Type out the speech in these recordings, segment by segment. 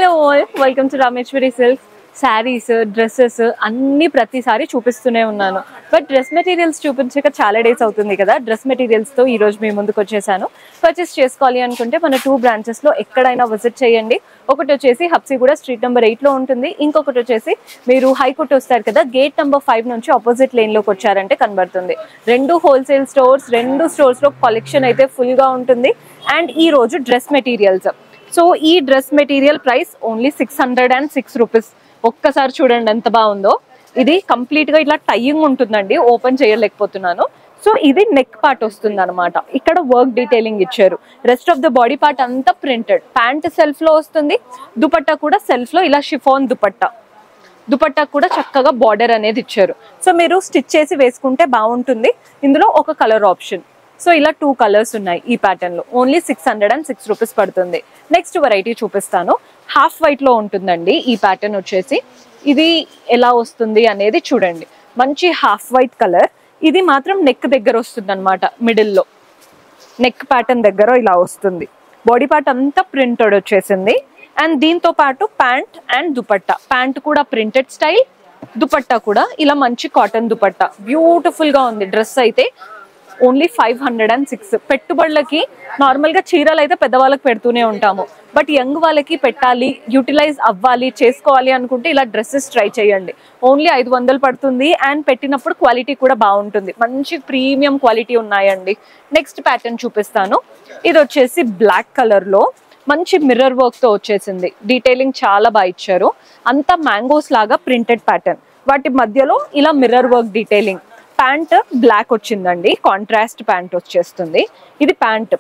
Hello all, welcome to Rameshwari silks. Saris, dresses అన్ని ప్రతిసారి చూపిస్తూనే ఉన్నాను. బట్ డ్రెస్ మెటీరియల్స్ చూపించక చాలా డేస్ అవుతుంది కదా. డ్రెస్ మెటీరియల్స్తో ఈరోజు మీ ముందుకు వచ్చేసాను. పర్చేస్ చేసుకోవాలి అనుకుంటే మన 2 బ్రాంచెస్లో ఎక్కడైనా విజిట్ చేయండి. ఒకటి వచ్చేసి హబ్సిగూడ స్ట్రీట్ నెంబర్ 8లో ఉంటుంది. ఇంకొకటి వచ్చేసి మీరు హైకోర్టు వస్తారు కదా, గేట్ నెంబర్ 5 నుంచి ఆపోజిట్ లేన్లోకి వచ్చారంటే కనబడుతుంది. 2 హోల్సేల్ స్టోర్స్, 2 స్టోర్స్లో కలెక్షన్ అయితే ఫుల్గా ఉంటుంది. అండ్ ఈ రోజు డ్రెస్ మెటీరియల్స్. సో ఈ dress material price only 606 rupees. ఒక్కసారి చూడండి ఎంత బాగుందో. ఇది కంప్లీట్ గా ఇట్లా టైయింగ్ ఉంటుందండి, ఓపెన్ చేయలేకపోతున్నాను. సో ఇది నెక్ పార్ట్ వస్తుంది అనమాట. ఇక్కడ వర్క్ డీటెయిలింగ్ ఇచ్చారు. Rest of the body part అంతా ప్రింటెడ్. ప్యాంట్ సెల్ఫ్ లో వస్తుంది, దుపట్టా కూడా సెల్ఫ్ లో ఇలా షిఫాన్ దుపట్టా కూడా చక్కగా బార్డర్ అనేది ఇచ్చారు. సో మీరు స్టిచ్ చేసి వేసుకుంటే బాగుంటుంది. ఇందులో ఒక కలర్ ఆప్షన్. సో ఇలా 2 కలర్స్ ఉన్నాయి ఈ ప్యాటర్న్ లో. ఓన్లీ 606 రూపీస్ పడుతుంది. నెక్స్ట్ వెరైటీ చూపిస్తాను. హాఫ్ వైట్ లో ఉంటుందండి ఈ ప్యాటర్న్ వచ్చేసి. ఇది ఎలా వస్తుంది అనేది చూడండి. మంచి హాఫ్ వైట్ కలర్. ఇది మాత్రం నెక్ దగ్గర వస్తుంది అనమాట. మిడిల్లో నెక్ ప్యాటర్న్ దగ్గర ఇలా వస్తుంది. బాడీ పార్ట్ అంతా ప్రింటెడ్ వచ్చేసింది. అండ్ దీంతో పాటు ప్యాంట్ అండ్ దుపట్టా. ప్యాంట్ కూడా ప్రింటెడ్ స్టైల్, దుపట్టా కూడా ఇలా మంచి కాటన్ దుపట్టా. బ్యూటిఫుల్ గా ఉంది డ్రెస్ అయితే. ఓన్లీ 506. పెట్టుబడులకి నార్మల్గా చీరలు అయితే పెద్దవాళ్ళకి పెడుతూనే ఉంటాము. బట్ యంగ్ వాళ్ళకి పెట్టాలి, యూటిలైజ్ అవ్వాలి, చేసుకోవాలి అనుకుంటే ఇలా డ్రెస్సెస్ ట్రై చేయండి. ఓన్లీ 500 పడుతుంది. అండ్ పెట్టినప్పుడు క్వాలిటీ కూడా బాగుంటుంది. మంచి ప్రీమియం క్వాలిటీ ఉన్నాయండి. నెక్స్ట్ ప్యాటర్న్ చూపిస్తాను. ఇది వచ్చేసి బ్లాక్ కలర్లో మంచి మిర్రర్ వర్క్తో వచ్చేసింది. డీటెయిలింగ్ చాలా బాగా ఇచ్చారు. అంతా మ్యాంగోస్ లాగా ప్రింటెడ్ ప్యాటర్న్. వాటి మధ్యలో ఇలా mirror work detailing. Pant black వచ్చిందండి, కాంట్రాస్ట్ ప్యాంట్ వచ్చేస్తుంది. ఇది ప్యాంట్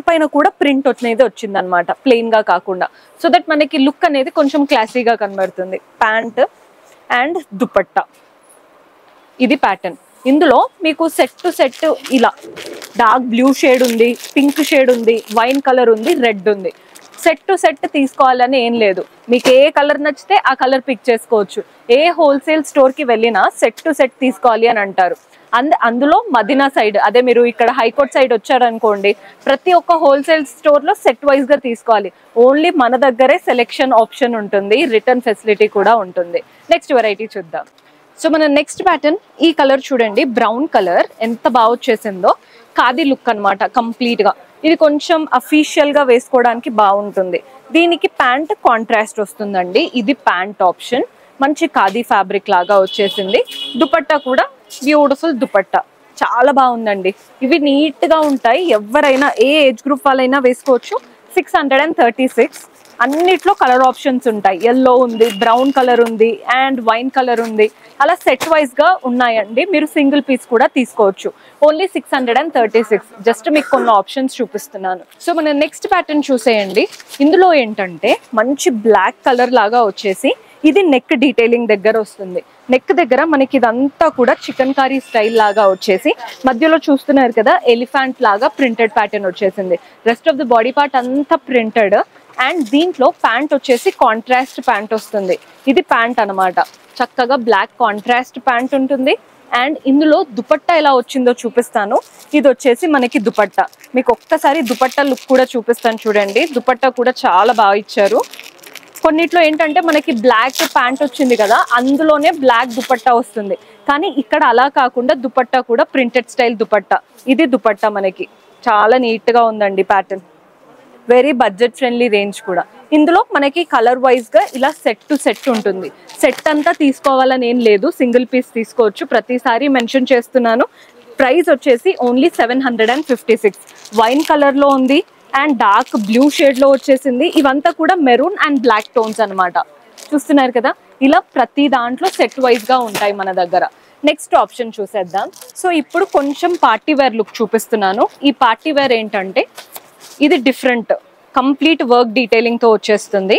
పైన కూడా ప్రింట్ అనేది వచ్చింది అనమాట, ప్లెయిన్ గా కాకుండా. సో దట్ మనకి లుక్ అనేది కొంచెం క్లాసీగా కనబడుతుంది. Pant and dupatta. ఇది ప్యాటర్న్. ఇందులో మీకు సెట్ టు సెట్ ఇలా డార్క్ బ్లూ షేడ్ ఉంది, పింక్ షేడ్ ఉంది, వైన్ కలర్ ఉంది, రెడ్ ఉంది. సెట్ టు సెట్ తీసుకోవాలని ఏం లేదు. మీకు ఏ కలర్ నచ్చితే ఆ కలర్ పిక్ చేసుకోవచ్చు. ఏ హోల్సేల్ స్టోర్ కి వెళ్ళినా సెట్ టు సెట్ తీసుకోవాలి అని అంటారు. అందులో మదీనా సైడ్, అదే మీరు ఇక్కడ హైకోర్ట్ సైడ్ వచ్చారనుకోండి, ప్రతి ఒక్క హోల్సేల్ స్టోర్ లో సెట్ వైజ్ గా తీసుకోవాలి. ఓన్లీ మన దగ్గరే సెలెక్షన్ ఆప్షన్ ఉంటుంది, రిటర్న్ ఫెసిలిటీ కూడా ఉంటుంది. నెక్స్ట్ వెరైటీ చూద్దాం. సో మన నెక్స్ట్ ప్యాటర్న్ ఈ కలర్ చూడండి, బ్రౌన్ కలర్ ఎంత బాగా వచ్చేసిందో. ఖాదీ లుక్ అనమాట కంప్లీట్ గా. ఇది కొంచెం అఫీషియల్ గా వేసుకోవడానికి బాగుంటుంది. దీనికి ప్యాంట్ కాంట్రాస్ట్ వస్తుందండి. ఇది ప్యాంట్ ఆప్షన్. మంచి ఖాదీ ఫ్యాబ్రిక్ లాగా వచ్చేసింది. దుపట్టా కూడా బ్యూటిఫుల్ దుపట్టా, చాలా బాగుందండి. ఇవి నీట్ గా ఉంటాయి. ఎవరైనా ఏ ఏజ్ గ్రూప్ వాళ్ళైనా వేసుకోవచ్చు. 636. అన్నిట్లో కలర్ ఆప్షన్స్ ఉంటాయి. ఎల్లో ఉంది, బ్రౌన్ కలర్ ఉంది, అండ్ వైన్ కలర్ ఉంది. అలా సెట్ వైజ్ గా ఉన్నాయండి. మీరు సింగిల్ పీస్ కూడా తీసుకోవచ్చు. ఓన్లీ 636. జస్ట్ మీకు కొన్ని ఆప్షన్స్ చూపిస్తున్నాను. సో మన నెక్స్ట్ ప్యాటర్న్ చూసేయండి. ఇందులో ఏంటంటే మంచి బ్లాక్ కలర్ లాగా వచ్చేసి ఇది నెక్ డీటెయిలింగ్ దగ్గర వస్తుంది. నెక్ దగ్గర మనకి ఇదంతా కూడా చికెన్ కర్రీ స్టైల్ లాగా వచ్చేసి మధ్యలో చూస్తున్నారు కదా, ఎలిఫెంట్ లాగా ప్రింటెడ్ ప్యాటర్న్ వచ్చేసింది. Rest of the body part అంతా ప్రింటెడ్. అండ్ దీంట్లో ప్యాంట్ వచ్చేసి కాంట్రాస్ట్ ప్యాంట్ వస్తుంది. ఇది ప్యాంట్ అనమాట. చక్కగా బ్లాక్ కాంట్రాస్ట్ ప్యాంట్ ఉంటుంది. అండ్ ఇందులో దుపట్టా ఎలా వచ్చిందో చూపిస్తాను. ఇది వచ్చేసి మనకి దుపట్టా. మీకు ఒక్కసారి దుపట్టా లుక్ కూడా చూపిస్తాను చూడండి. దుపట్టా కూడా చాలా బాగా ఇచ్చారు. కొన్నిట్లో ఏంటంటే మనకి బ్లాక్ ప్యాంట్ వచ్చింది కదా, అందులోనే బ్లాక్ దుపట్టా వస్తుంది. కానీ ఇక్కడ అలా కాకుండా దుపట్టా కూడా ప్రింటెడ్ స్టైల్ దుపట్టా. ఇది దుపట్టా మనకి చాలా నీట్ గా ఉందండి pattern. Very budget friendly range కూడా. ఇందులో మనకి కలర్ వైజ్ గా ఇలా సెట్ టు సెట్ ఉంటుంది. సెట్ అంతా తీసుకోవాలని ఏం లేదు, సింగిల్ పీస్ తీసుకోవచ్చు. ప్రతిసారి మెన్షన్ చేస్తున్నాను. ప్రైస్ వచ్చేసి ఓన్లీ 756. వైన్ కలర్ లో ఉంది అండ్ డార్క్ బ్లూ షేడ్ లో వచ్చేసింది. ఇవంతా కూడా మెరూన్ అండ్ బ్లాక్ టోన్స్ అనమాట. చూస్తున్నారు కదా, ఇలా ప్రతి దాంట్లో సెట్ వైజ్ గా ఉంటాయి మన దగ్గర. నెక్స్ట్ ఆప్షన్ చూసేద్దాం. సో ఇప్పుడు కొంచెం పార్టీ వేర్ లుక్ చూపిస్తున్నాను. ఈ పార్టీ వేర్ ఏంటంటే ఇది డిఫరెంట్, కంప్లీట్ వర్క్ డీటెయిలింగ్ తో వచ్చేస్తుంది.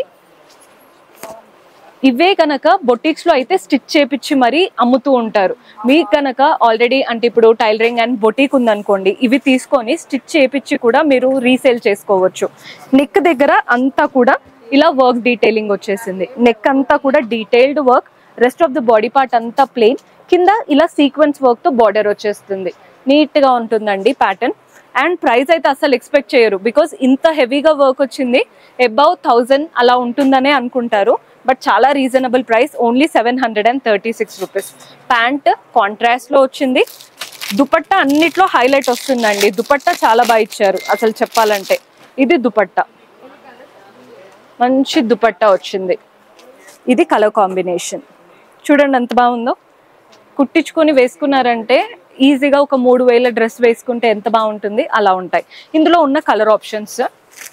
ఇవే కనుక బొటిక్స్ లో అయితే స్టిచ్ చేపించి మరీ అమ్ముతూ ఉంటారు. మీకు కనుక ఆల్రెడీ అంటే ఇప్పుడు టైలరింగ్ అండ్ బొటిక్ ఉందనుకోండి, ఇవి తీసుకొని స్టిచ్ చేపించి కూడా మీరు రీసేల్ చేసుకోవచ్చు. నెక్ దగ్గర అంతా కూడా ఇలా వర్క్ డీటెయిలింగ్ వచ్చేసింది. నెక్ అంతా కూడా detailed work. Rest of the body part అంతా ప్లెయిన్. కింద ఇలా సీక్వెన్స్ వర్క్ తో బార్డర్ వచ్చేస్తుంది. నీట్ గా ఉంటుందండి ప్యాటర్న్. అండ్ ప్రైస్ అయితే అసలు ఎక్స్పెక్ట్ చేయరు, బికాస్ ఇంత హెవీగా వర్క్ వచ్చింది. అబౌవ్ 1000 అలా ఉంటుందనే అనుకుంటారు, బట్ చాలా reasonable price, only 736 rupees. Pant కాంట్రాస్ట్లో వచ్చింది. దుపట్టా అన్నిట్లో హైలైట్ వస్తుందండి. దుపట్టా చాలా బాగా ఇచ్చారు అసలు చెప్పాలంటే. ఇది దుపట్టా, మంచి దుపట్టా వచ్చింది. ఇది కలర్ కాంబినేషన్ చూడండి ఎంత బాగుందో. కుట్టించుకొని వేసుకున్నారంటే ఈజీగా ఒక 3000 డ్రెస్ వేసుకుంటే ఎంత బాగుంటుంది అలా ఉంటాయి. ఇందులో ఉన్న కలర్ ఆప్షన్స్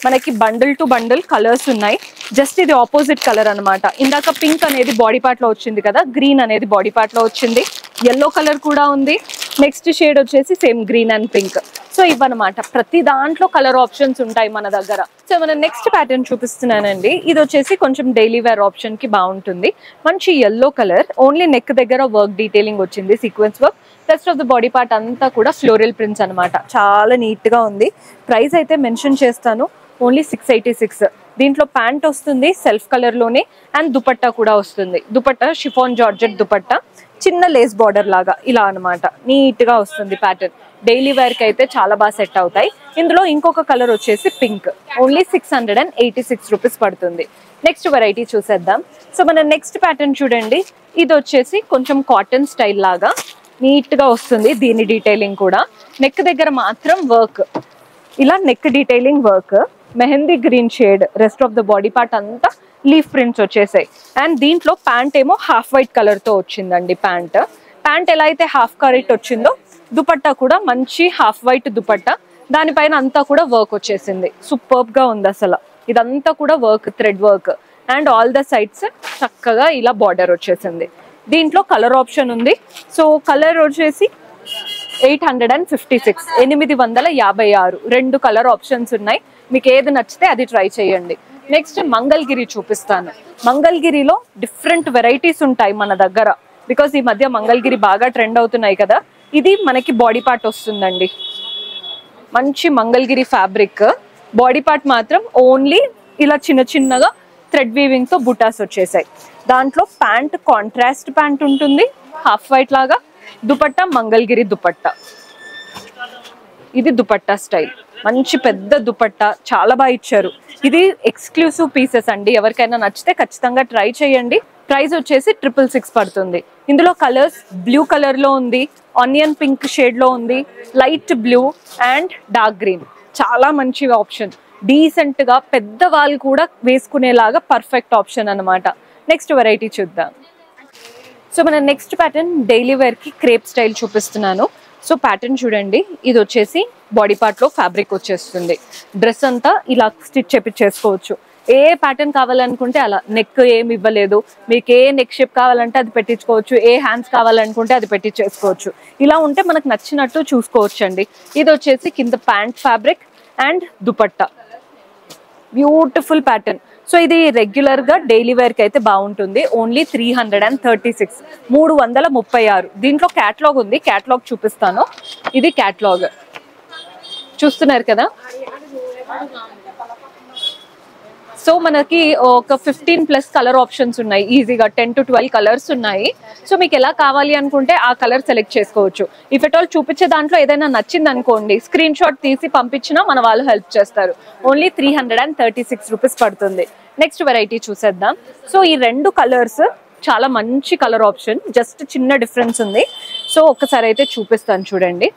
మనకి బండిల్ టు బండిల్ కలర్స్ ఉన్నాయి. జస్ట్ ఇది ఆపోజిట్ కలర్ అనమాట. ఇందాక పింక్ అనేది బాడీ పార్ట్ లో వచ్చింది కదా, గ్రీన్ అనేది బాడీ పార్ట్ లో వచ్చింది. ఎల్లో కలర్ కూడా ఉంది. నెక్స్ట్ షేడ్ వచ్చేసి same green and pink. So ఇవన్నమాట, ప్రతి దాంట్లో కలర్ ఆప్షన్స్ ఉంటాయి మన దగ్గర. సో మన నెక్స్ట్ ప్యాటర్న్ చూపిస్తున్నానండి. ఇది వచ్చేసి కొంచెం డైలీ వేర్ ఆప్షన్ కి బాగుంటుంది. మంచి ఎల్లో కలర్, ఓన్లీ నెక్ దగ్గర వర్క్ డీటెయిలింగ్ వచ్చింది, sequence work. Rest of the body part అంతా కూడా ఫ్లోరల్ ప్రింట్స్ అనమాట. చాలా నీట్ గా ఉంది. ప్రైస్ అయితే మెన్షన్ చేస్తాను, ఓన్లీ 686. దీంట్లో ప్యాంట్ వస్తుంది సెల్ఫ్ కలర్ లోనే, అండ్ దుపట్టా కూడా వస్తుంది. దుపట్టా షిఫాన్ జార్జెట్ దుపట్టా, చిన్న లేస్ బార్డర్ లాగా ఇలా అనమాట. నీట్ గా వస్తుంది ప్యాటర్న్. డైలీ వేర్ కి అయితే చాలా బాగా సెట్ అవుతాయి. ఇందులో ఇంకొక కలర్ వచ్చేసి పింక్, ఓన్లీ 686 రూపీస్ పడుతుంది. నెక్స్ట్ వెరైటీ చూసేద్దాం. సో మన నెక్స్ట్ ప్యాటర్న్ చూడండి. ఇది వచ్చేసి కొంచెం కాటన్ స్టైల్ లాగా నీట్ గా వస్తుంది. దీని డీటెయిలింగ్ కూడా నెక్ దగ్గర మాత్రం వర్క్, ఇలా neck detailing work, mehndi green shade. Rest of the body part అంతా లీఫ్ ప్రింట్స్ వచ్చేసాయి. అండ్ దీంట్లో ప్యాంట్ ఏమో హాఫ్ వైట్ కలర్ తో వచ్చిందండి. ప్యాంట్ ఎలా అయితే హాఫ్ కరెక్ట్ వచ్చిందో, దుపట్టా కూడా మంచి హాఫ్ వైట్ దుపట్టా, దానిపైన అంతా కూడా వర్క్ వచ్చేసింది. సూపర్బ్ గా ఉంది అసలు. ఇదంతా కూడా work, thread work, and all the sides చక్కగా ఇలా బార్డర్ వచ్చేసింది. దీంట్లో కలర్ ఆప్షన్ ఉంది. సో కలర్ వచ్చేసి 856, 856. 2 కలర్ ఆప్షన్స్ ఉన్నాయి. మీకు ఏది నచ్చితే అది ట్రై చేయండి. నెక్స్ట్ మంగళగిరి చూపిస్తాను. మంగళగిరిలో డిఫరెంట్ వెరైటీస్ ఉంటాయి మన దగ్గర, బికాస్ ఈ మధ్య మంగళగిరి బాగా ట్రెండ్ అవుతున్నాయి కదా. ఇది మనకి బాడీ పార్ట్ వస్తుందండి. మంచి మంగళగిరి ఫ్యాబ్రిక్. బాడీ పార్ట్ మాత్రం ఓన్లీ ఇలా చిన్న చిన్నగా థ్రెడ్ వీవింగ్ తో బుటాస్ వచ్చేసాయి. దాంట్లో ప్యాంట్ కాంట్రాస్ట్ ప్యాంట్ ఉంటుంది హాఫ్ వైట్ లాగా. దుపట్టా మంగళగిరి దుపట్టా. ఇది దుపట్టా స్టైల్, మంచి పెద్ద దుపట్టా, చాలా బాగా ఇచ్చారు. ఇది ఎక్స్క్లూసివ్ పీసెస్ అండి. ఎవరికైనా నచ్చితే ఖచ్చితంగా ట్రై చేయండి. ప్రైస్ వచ్చేసి 666 పడుతుంది. ఇందులో కలర్స్ బ్లూ కలర్ లో ఉంది, ఆనియన్ పింక్ షేడ్ లో ఉంది, light blue and dark green. చాలా మంచి ఆప్షన్. డీసెంట్ గా పెద్ద వాళ్ళు కూడా వేసుకునేలాగా పర్ఫెక్ట్ ఆప్షన్ అనమాట. నెక్స్ట్ వెరైటీ చూద్దాం. సో మన నెక్స్ట్ ప్యాటర్న్ డైలీ వేర్ కి క్రేప్ స్టైల్ చూపిస్తున్నాను. సో ప్యాటర్న్ చూడండి. ఇది వచ్చేసి బాడీ పార్ట్ లో ఫ్యాబ్రిక్ వచ్చేస్తుంది. డ్రెస్ అంతా ఇలా స్టిచ్ చేపించేసుకోవచ్చు. ఏ ప్యాటర్న్ కావాలనుకుంటే అలా. నెక్ ఏమి ఇవ్వలేదు, మీకు ఏ నెక్ షేప్ కావాలంటే అది పెట్టించుకోవచ్చు, ఏ హ్యాండ్స్ కావాలనుకుంటే అది పెట్టించేసుకోవచ్చు. ఇలా ఉంటే మనకు నచ్చినట్టు చూసుకోవచ్చు అండి. ఇది వచ్చేసి కింద pant fabric and dupatta, beautiful pattern. So ఇది రెగ్యులర్ గా డైలీ వేర్ కి అయితే బాగుంటుంది. ఓన్లీ 336, 336. దీంట్లో క్యాటలాగ్ ఉంది, క్యాటలాగ్ చూపిస్తాను. ఇది క్యాటలాగ్ చూస్తున్నారు కదా. సో మనకి ఒక 15+ కలర్ ఆప్షన్స్ ఉన్నాయి. ఈజీగా 10 to 12 కలర్స్ ఉన్నాయి. సో మీకు ఎలా కావాలి అనుకుంటే ఆ కలర్ సెలెక్ట్ చేసుకోవచ్చు. ఇఫ్ ఎట్ ఆల్ చూపించే దాంట్లో ఏదైనా నచ్చింది అనుకోండి, స్క్రీన్ షాట్ తీసి పంపించినా మన వాళ్ళు హెల్ప్ చేస్తారు. ఓన్లీ 336 రూపీస్ పడుతుంది. నెక్స్ట్ వెరైటీ చూసేద్దాం. సో ఈ 2 కలర్స్ చాలా మంచి కలర్ ఆప్షన్, జస్ట్ చిన్న డిఫరెన్స్ ఉంది. సో ఒక్కసారి అయితే చూపిస్తాను చూడండి.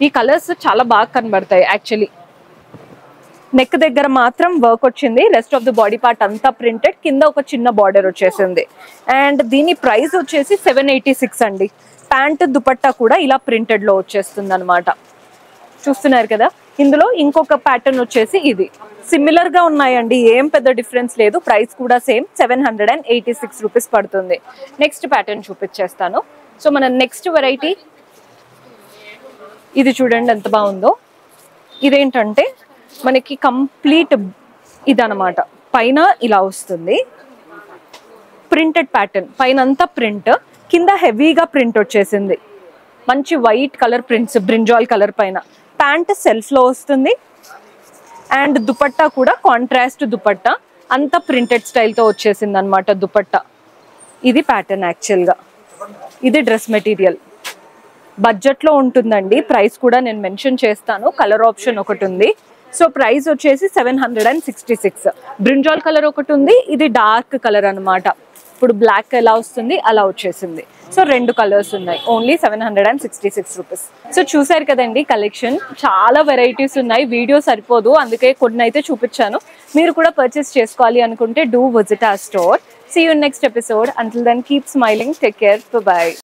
ఈ కలర్స్ చాలా బాగా కనబడతాయి యాక్చువల్లీ. నెక్ దగ్గర మాత్రం వర్క్ వచ్చింది, rest of the body part అంతా ప్రింటెడ్, కింద ఒక చిన్న బార్డర్ వచ్చేసింది. అండ్ దీని ప్రైస్ వచ్చేసి 786 అండి. ప్యాంట్ దుపట్టా కూడా ఇలా ప్రింటెడ్ లో వచ్చేస్తుంది అనమాట. చూస్తున్నారు కదా. ఇందులో ఇంకొక ప్యాటర్న్ వచ్చేసి ఇది. సిమిలర్ గా ఉన్నాయండి, ఏం పెద్ద డిఫరెన్స్ లేదు. ప్రైస్ కూడా సేమ్ 786 రూపీస్ పడుతుంది. నెక్స్ట్ ప్యాటర్న్ చూపించేస్తాను. సో మన నెక్స్ట్ వెరైటీ ఇది చూడండి ఎంత బాగుందో. ఇదేంటంటే మనకి కంప్లీట్ ఇదనమాట. పైన ఇలా వస్తుంది ప్రింటెడ్ ప్యాటర్న్, పైన అంతా ప్రింట్, కింద హెవీగా ప్రింట్ వచ్చేసింది. మంచి white colour prints, brinjal colour పైన. ప్యాంట్ సెల్ఫ్ లో వస్తుంది అండ్ దుపట్టా కూడా కాంట్రాస్ట్ దుపట్టా, అంతా ప్రింటెడ్ స్టైల్తో వచ్చేసింది అనమాట దుపట్టా. ఇది ప్యాటర్న్ యాక్చువల్గా. ఇది డ్రెస్ మెటీరియల్. బడ్జెట్లో ఉంటుందండి. ప్రైస్ కూడా నేను మెన్షన్ చేస్తాను. కలర్ ఆప్షన్ ఒకటి ఉంది. సో ప్రైస్ వచ్చేసి 766. బ్రింజాల్ కలర్ ఒకటి ఉంది, ఇది డార్క్ కలర్ అనమాట. ఇప్పుడు బ్లాక్ ఎలా వస్తుంది అలా వచ్చేసింది. సో 2 కలర్స్ ఉన్నాయి. Only 766 rupees. సో చూసారు కదండి కలెక్షన్, చాలా వెరైటీస్ ఉన్నాయి. వీడియో సరిపోదు, అందుకే కొన్ని అయితే చూపించాను. మీరు కూడా పర్చేస్ చేసుకోవాలి అనుకుంటే do visit our store. See you next episode. Until then keep smiling, take care, by.